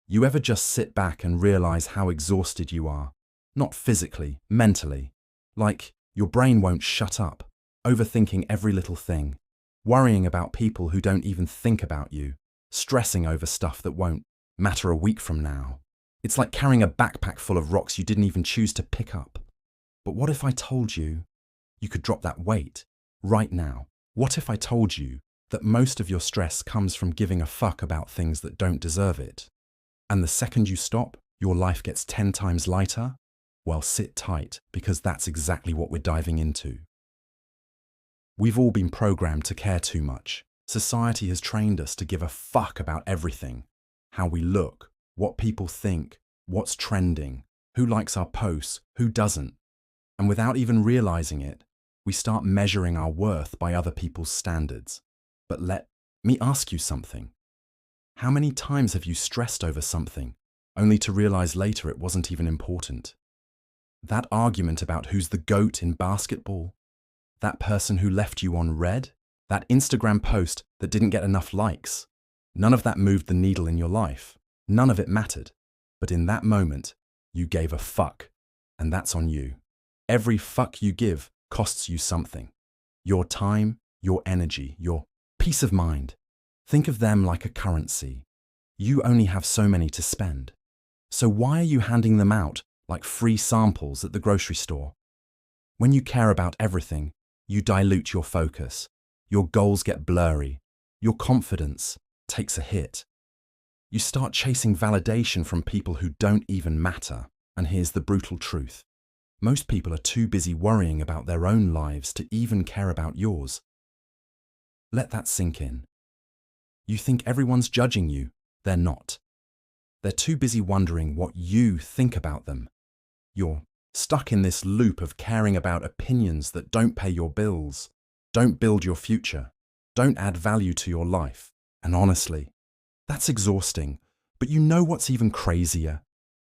You ever just sit back and realize how exhausted you are? Not physically, mentally. Like, your brain won't shut up, overthinking every little thing, worrying about people who don't even think about you, stressing over stuff that won't matter a week from now. It's like carrying a backpack full of rocks you didn't even choose to pick up. But what if I told you you could drop that weight right now? What if I told you that most of your stress comes from giving a fuck about things that don't deserve it? And the second you stop, your life gets 10 times lighter? Well, sit tight, because that's exactly what we're diving into. We've all been programmed to care too much. Society has trained us to give a fuck about everything. How we look, what people think, what's trending, who likes our posts, who doesn't. And without even realizing it, we start measuring our worth by other people's standards. But let me ask you something. How many times have you stressed over something, only to realize later it wasn't even important? That argument about who's the GOAT in basketball? That person who left you on red? That Instagram post that didn't get enough likes? None of that moved the needle in your life. None of it mattered. But in that moment, you gave a fuck. And that's on you. Every fuck you give costs you something. Your time, your energy, your peace of mind. Think of them like a currency. You only have so many to spend. So why are you handing them out like free samples at the grocery store? When you care about everything, you dilute your focus. Your goals get blurry. Your confidence takes a hit. You start chasing validation from people who don't even matter. And here's the brutal truth. Most people are too busy worrying about their own lives to even care about yours. Let that sink in. You think everyone's judging you. They're not. They're too busy wondering what you think about them. You're stuck in this loop of caring about opinions that don't pay your bills, don't build your future, don't add value to your life. And honestly, that's exhausting. But you know what's even crazier?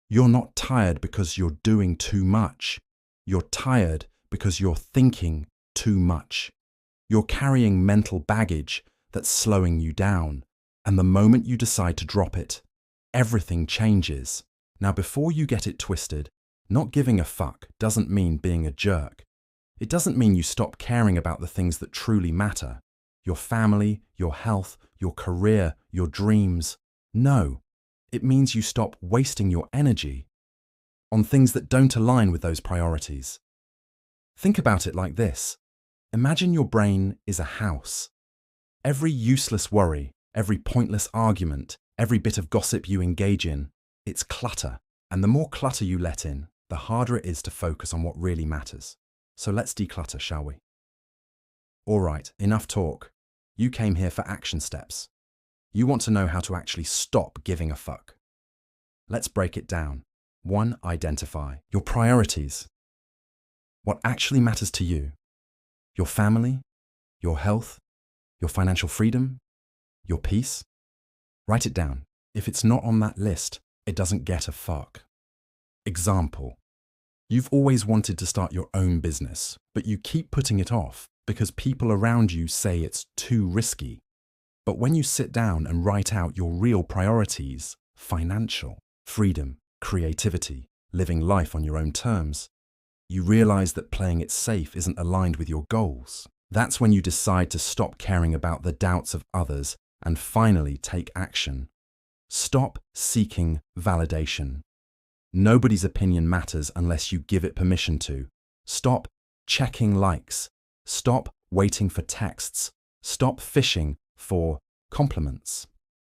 You're not tired because you're doing too much. You're tired because you're thinking too much. You're carrying mental baggage that's slowing you down. And the moment you decide to drop it, everything changes. Now, before you get it twisted, not giving a fuck doesn't mean being a jerk. It doesn't mean you stop caring about the things that truly matter. Your family, your health, your career, your dreams. No, it means you stop wasting your energy on things that don't align with those priorities. Think about it like this. Imagine your brain is a house. Every useless worry, every pointless argument, every bit of gossip you engage in, it's clutter. And the more clutter you let in, the harder it is to focus on what really matters. So let's declutter, shall we? All right, enough talk. You came here for action steps. You want to know how to actually stop giving a fuck. Let's break it down. 1. Identify your priorities. What actually matters to you? Your family, your health, your financial freedom, your peace? Write it down. If it's not on that list, it doesn't get a fuck. Example. You've always wanted to start your own business, but you keep putting it off because people around you say it's too risky. But when you sit down and write out your real priorities, financial, freedom, creativity, living life on your own terms, you realize that playing it safe isn't aligned with your goals. That's when you decide to stop caring about the doubts of others and finally take action. Stop seeking validation. Nobody's opinion matters unless you give it permission to. Stop checking likes. Stop waiting for texts. Stop fishing for compliments.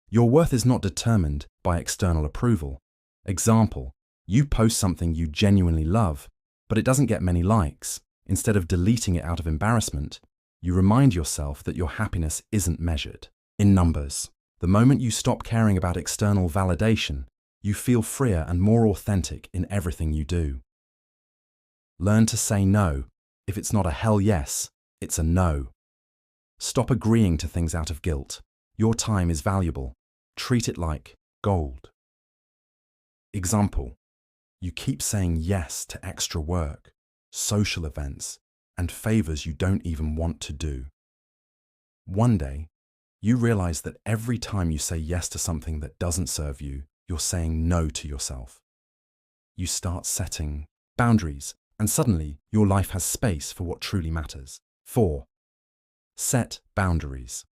Your worth is not determined by external approval. Example, you post something you genuinely love, but it doesn't get many likes. Instead of deleting it out of embarrassment, you remind yourself that your happiness isn't measured in numbers. The moment you stop caring about external validation, you feel freer and more authentic in everything you do. Learn to say no. If it's not a hell yes, it's a no. Stop agreeing to things out of guilt. Your time is valuable. Treat it like gold. Example, you keep saying yes to extra work, social events, and favors you don't even want to do. One day, you realize that every time you say yes to something that doesn't serve you, you're saying no to yourself. You start setting boundaries, and suddenly your life has space for what truly matters. 4. Set boundaries.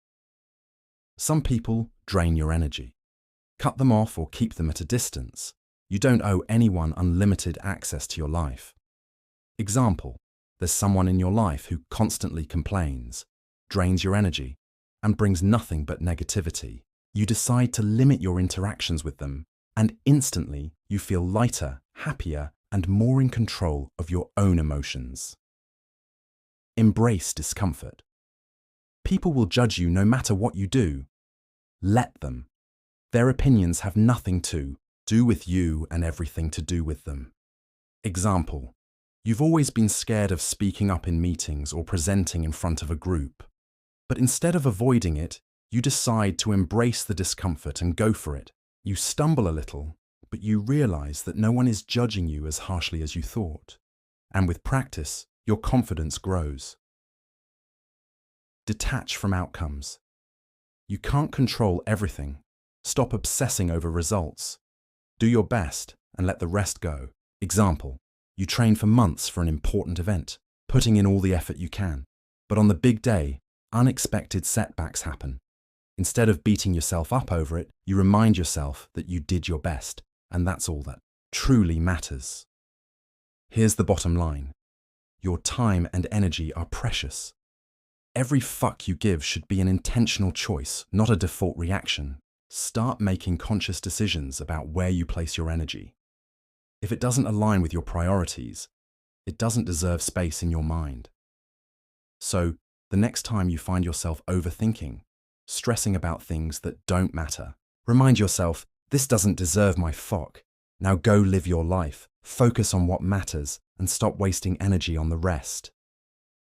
Some people drain your energy. Cut them off or keep them at a distance. You don't owe anyone unlimited access to your life. Example, there's someone in your life who constantly complains, drains your energy, and brings nothing but negativity. You decide to limit your interactions with them, and instantly you feel lighter, happier, and more in control of your own emotions. Embrace discomfort. People will judge you no matter what you do. Let them. Their opinions have nothing to do with you and everything to do with them. Example, you've always been scared of speaking up in meetings or presenting in front of a group. But instead of avoiding it, you decide to embrace the discomfort and go for it. You stumble a little, but you realize that no one is judging you as harshly as you thought. And with practice, your confidence grows. Detach from outcomes. You can't control everything. Stop obsessing over results. Do your best and let the rest go. Example, you train for months for an important event, putting in all the effort you can. But on the big day, unexpected setbacks happen. Instead of beating yourself up over it, you remind yourself that you did your best, and that's all that truly matters. Here's the bottom line. Your time and energy are precious. Every fuck you give should be an intentional choice, not a default reaction. Start making conscious decisions about where you place your energy. If it doesn't align with your priorities, it doesn't deserve space in your mind. So, the next time you find yourself overthinking, stressing about things that don't matter, remind yourself, this doesn't deserve my fuck. Now go live your life, focus on what matters, and stop wasting energy on the rest.